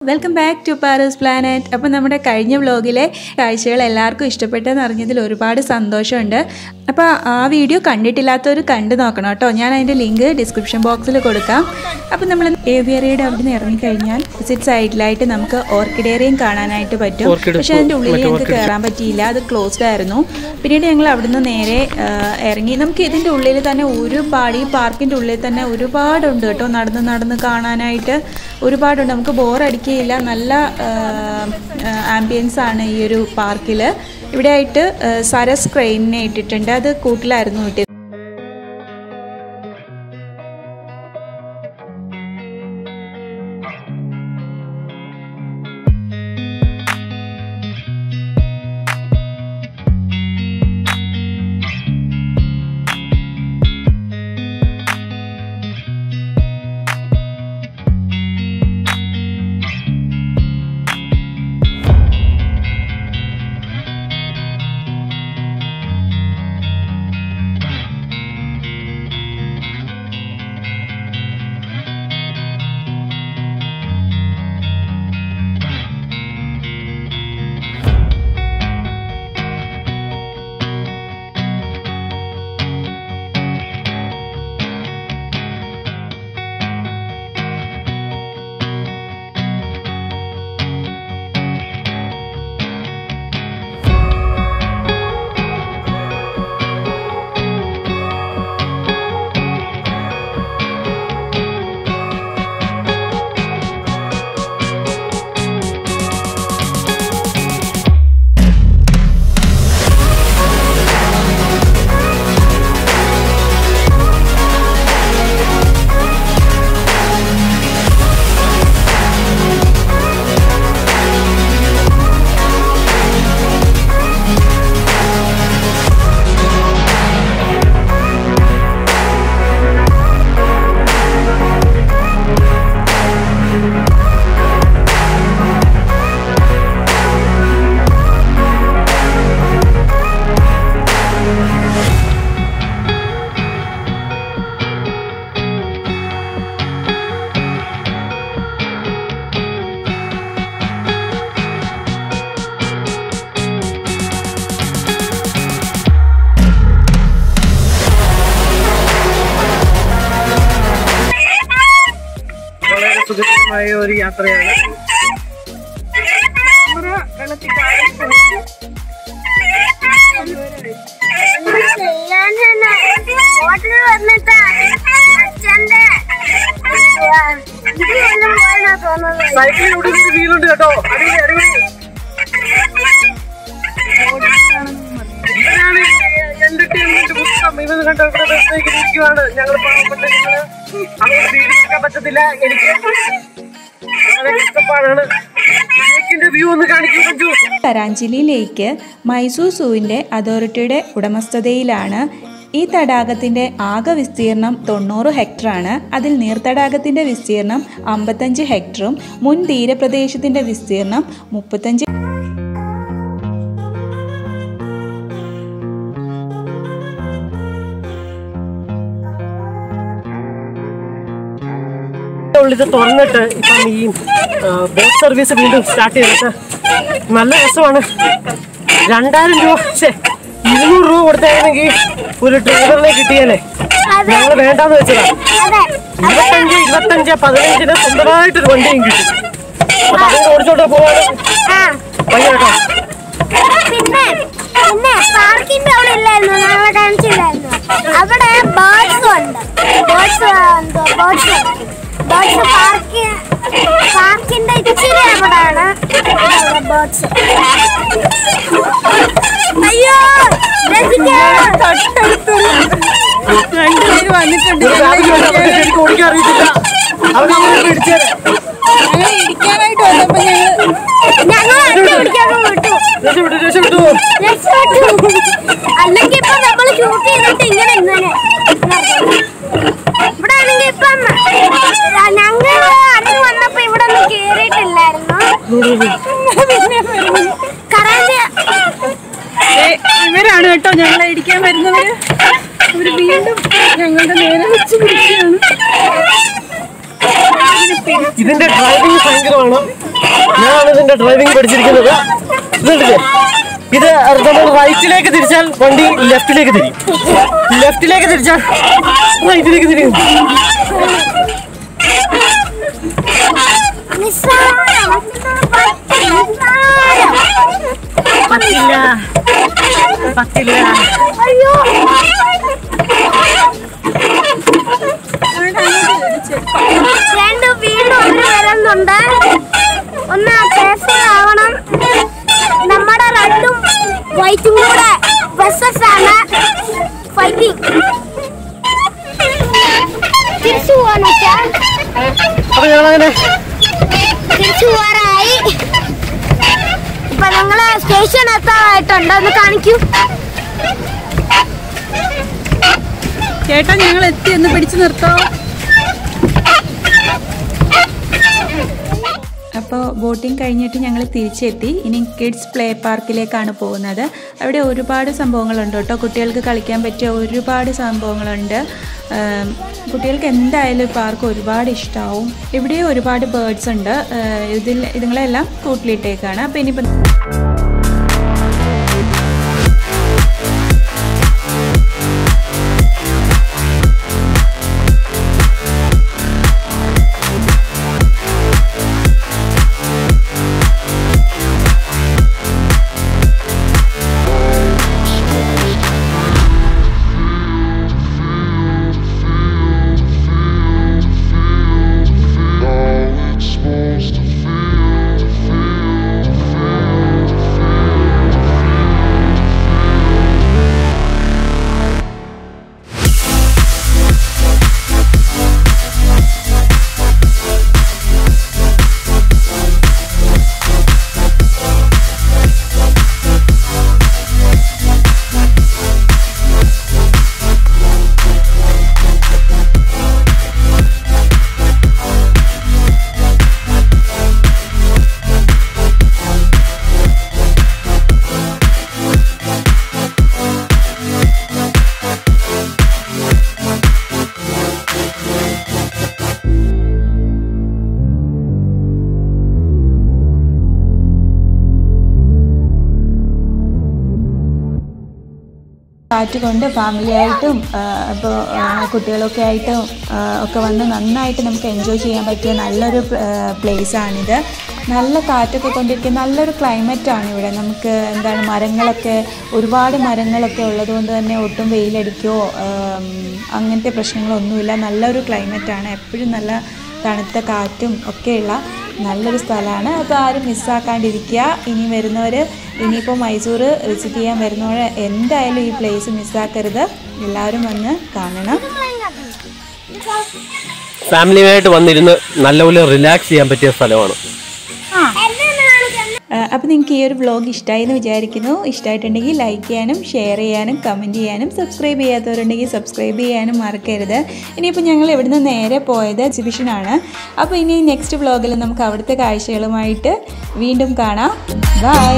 Welcome back to Paras planet. അപ്പോൾ നമ്മുടെ കഴിഞ്ഞ വ്ലോഗിലെ കാഴ്ചകൾ എല്ലാവർക്കും ഇഷ്ടപ്പെട്ടെന്ന് അറിഞ്ഞതിൽ ഒരുപാട് സന്തോഷമുണ്ട്. അപ്പോൾ ആ വീഡിയോ കണ്ടിട്ടില്ലാത്തവർ കണ്ടു നോക്കണം കേട്ടോ. ഞാൻ അതിൻ്റെ ലിങ്ക് ഡിസ്ക്രിപ്ഷൻ ബോക്സിൽ കൊടുക്കാം. അപ്പോൾ നമ്മൾ ഏവിയറിയുടെ അവിടെ നിന്ന് ഇറങ്ങിക്കഴിഞ്ഞാൽ വിസിറ്റ് സൈഡിലായിട്ട് നമുക്ക് ഓർക്കിഡേറിയം കാണാനായിട്ട് പറ്റും. പക്ഷേ അതിൻ്റെ ഉള്ളിൽ ഞങ്ങൾക്ക് കയറാൻ പറ്റിയില്ല, അത് ക്ലോസ്ഡ് ആയിരുന്നു. പിന്നീട് ഞങ്ങൾ അവിടുന്ന് നേരെ ഇറങ്ങി. നമുക്ക് ഇതിൻ്റെ ഉള്ളിൽ തന്നെ ഒരുപാട്, ഈ പാർക്കിൻ്റെ ഉള്ളിൽ തന്നെ ഒരുപാടുണ്ട് കേട്ടോ, നടന്ന് കാണാനായിട്ട് ഒരുപാടുണ്ട്. നമുക്ക് ബോറടിക്കില്ല, നല്ല ആംബിയൻസ് ആണ് ഈ ഒരു പാർക്കിൽ. ഇവിടെ ആയിട്ട് സരസ് ക്രെയിനിനെ ഇട്ടിട്ടുണ്ട്, അത് കൂട്ടിലായിരുന്നു ഇട്ടത്. സുഖകരമായ ഒരു യാത്രയാണ്. സൈക്കിളിൽ ഇവിടെ വീലുണ്ട് കേട്ടോ, അടിപൊളി അടിപൊളി. ഇവരാണ് എന്റർടൈൻമെന്റ് പുസ്തകം. ഇവന്ന് കണ്ടോ ഇവിടെ ബസ്സിലേക്ക് ഇരിക്കുവാണ്. ഞങ്ങൾ പാവപ്പെട്ട അതുകൊണ്ട് വീഡിയോ എടുക്കാൻ പറ്റത്തില്ല, എനിക്ക് വളരെ കഷ്ടപ്പാടാണ്. വ്യൂ ഒന്ന് കാണിക്കും. കരാഞ്ചിലി ലേക്ക് മൈസൂർ സൂവിൻ്റെ അതോറിറ്റിയുടെ ഉടമസ്ഥതയിലാണ്. ഈ തടാകത്തിൻ്റെ ആകെ വിസ്തീർണം 90 ഹെക്ടറാണ്. അതിൽ നീർത്തടാകത്തിൻ്റെ വിസ്തീർണം 55 ഹെക്ടറും മുൻ തീരപ്രദേശത്തിൻ്റെ വിസ്തീർണം 35. ഇത് തുറന്നിട്ട് ഇപ്പം ഈ ബോട്ട് സർവീസ് വീണ്ടും സ്റ്റാർട്ട് ചെയ്തിട്ട് നല്ല രസമാണ്. 2000 രൂപ 200 രൂപ കൊടുത്തായിരുന്നെങ്കിൽ ഒരു ഡ്രൈവറിനെ കിട്ടിയാലേ. ഞങ്ങൾ വേണ്ടാന്ന് വെച്ചതാ. 25, 15 സ്വന്തമായിട്ടൊരു വണ്ടിയും കിട്ടും. അപ്പൊ അതിന് ഓടിച്ചോട്ട് പോവാണ് വയ്യാട്ടോ. പിന്നെ പാർക്കിന്റെ അവിടെ ഇല്ലായിരുന്നു, ഞങ്ങളെ കാണിച്ചില്ലായിരുന്നു. അവിടെ ബേർഡ്സ് ഉണ്ട്, പാർക്കിന്റെ ഇച്ചിരി അവിടെയാണ് ബേർഡ്സ്. അയ്യോ വന്നിട്ടുണ്ട്. എനിക്ക് ഓടിക്കാൻ അറിയത്തില്ല, അവരെ ഇടിക്കാനായിട്ട് വന്നപ്പോ രക്ഷപ്പെട്ടു. അല്ലെങ്കിൽ ഇപ്പൊ നമ്മള് ഷൂട്ട് ചെയ്തിട്ട് ഇങ്ങനെ ഇവിടെ ആണെങ്കിൽ ഇപ്പം ഞങ്ങൾ അന്ന് വന്നപ്പോ ഇവിടെ ഒന്നും കേറിയിട്ടില്ലായിരുന്നു. ഇവരാണ് കേട്ടോ ഞങ്ങളെ ഇടിക്കാൻ വരുന്നവര്. ഇവര് വീണ്ടും ഞങ്ങളുടെ നേരെ വെച്ച് പിടിക്കുകയാണ്. ഇതിന്റെ ഡ്രൈവിംഗ് ഭയങ്കരമാണ്. ഞാനാണ് ഇതിന്റെ ഡ്രൈവിംഗ് പഠിച്ചിരിക്കുന്നത്. ഇത് നമ്മൾ റൈറ്റിലേക്ക് തിരിച്ചാൽ വണ്ടി ലെഫ്റ്റിലേക്ക് തിരിയും, ലെഫ്റ്റിലേക്ക് തിരിച്ചാൽ റൈറ്റിലേക്ക് തിരിയും. പറ്റില്ല പറ്റില്ല. വീണ്ടും ഒന്ന് വരുന്നുണ്ട്. ഒന്ന് ആവണം. നമ്മുടെ റെഡും വൈറ്റും കൂടെ ബസ്സസ് ആണ് ഫൈറ്റിംഗ്. തിരിച്ചു പോവാന്ന് വെച്ചാൽ തിരിച്ചു പോവാറായി. ഇപ്പൊ ഞങ്ങള് സ്റ്റേഷൻ എത്താറായിട്ടുണ്ട്. ഒന്ന് കാണിക്കൂ ചേട്ടാ. ഞങ്ങൾ എത്തി, ഒന്ന് പിടിച്ചു നിർത്തോ. അപ്പോൾ ബോട്ടിംഗ് കഴിഞ്ഞിട്ട് ഞങ്ങൾ തിരിച്ചെത്തി. ഇനി കിഡ്സ് പ്ലേ പാർക്കിലേക്കാണ് പോകുന്നത്. അവിടെ ഒരുപാട് സംഭവങ്ങളുണ്ട് കേട്ടോ. കുട്ടികൾക്ക് കളിക്കാൻ പറ്റിയ ഒരുപാട് സംഭവങ്ങളുണ്ട്. കുട്ടികൾക്ക് എന്തായാലും ഈ പാർക്ക് ഒരുപാട് ഇഷ്ടമാവും. ഇവിടെ ഒരുപാട് ബേർഡ്സ് ഉണ്ട്. ഇതുങ്ങളെല്ലാം കൂട്ടിലിട്ടേക്കാണ്. അപ്പോൾ ഇനിയിപ്പോൾ കാറ്റ് കൊണ്ട് ഫാമിലിയായിട്ടും ഇപ്പോൾ കുട്ടികളൊക്കെ ആയിട്ടും ഒക്കെ വന്ന് നന്നായിട്ട് നമുക്ക് എൻജോയ് ചെയ്യാൻ പറ്റിയ നല്ലൊരു പ്ലേസാണിത്. നല്ല കാറ്റൊക്കെ കൊണ്ടിരിക്കുന്ന നല്ലൊരു ക്ലൈമറ്റാണ് ഇവിടെ. നമുക്ക് എന്താണ് മരങ്ങളൊക്കെ ഒരുപാട് മരങ്ങളൊക്കെ ഉള്ളതുകൊണ്ട് തന്നെ ഒട്ടും വെയിലടിക്കോ അങ്ങനത്തെ പ്രശ്നങ്ങളൊന്നുമില്ല. നല്ലൊരു ക്ലൈമറ്റാണ്. എപ്പോഴും നല്ല തണുത്ത കാറ്റും ഒക്കെയുള്ള നല്ലൊരു സ്ഥലമാണ്. അപ്പോൾ ആരും മിസ്സാക്കാണ്ടിരിക്കുക. ഇനി വരുന്നവർ ഇനിയിപ്പോൾ മൈസൂർ വിസിറ്റ് ചെയ്യാൻ വരുന്നവർ എന്തായാലും ഈ പ്ലേസ് മിസ്സാക്കരുത്. എല്ലാവരും വന്ന് കാണണം. ഫാമിലിയായിട്ട് വന്നിരുന്ന് നല്ലപോലെ റിലാക്സ് ചെയ്യാൻ പറ്റിയ സ്ഥലമാണ്. അപ്പോൾ നിങ്ങൾക്ക് ഈ ഒരു വ്ലോഗ് ഇഷ്ടമായി എന്ന് വിചാരിക്കുന്നു. ഇഷ്ടമായിട്ടുണ്ടെങ്കിൽ ലൈക്ക് ചെയ്യാനും ഷെയർ ചെയ്യാനും കമൻറ്റ് ചെയ്യാനും സബ്സ്ക്രൈബ് ചെയ്യാത്തവരുണ്ടെങ്കിൽ സബ്സ്ക്രൈബ് ചെയ്യാനും മറക്കരുത്. ഇനിയിപ്പോൾ ഞങ്ങൾ ഇവിടുന്ന് നേരെ പോയത് എക്സിബിഷനാണ്. അപ്പോൾ ഇനി നെക്സ്റ്റ് വ്ലോഗിൽ നമുക്ക് അവിടുത്തെ കാഴ്ചകളുമായിട്ട് വീണ്ടും കാണാം. ബൈ.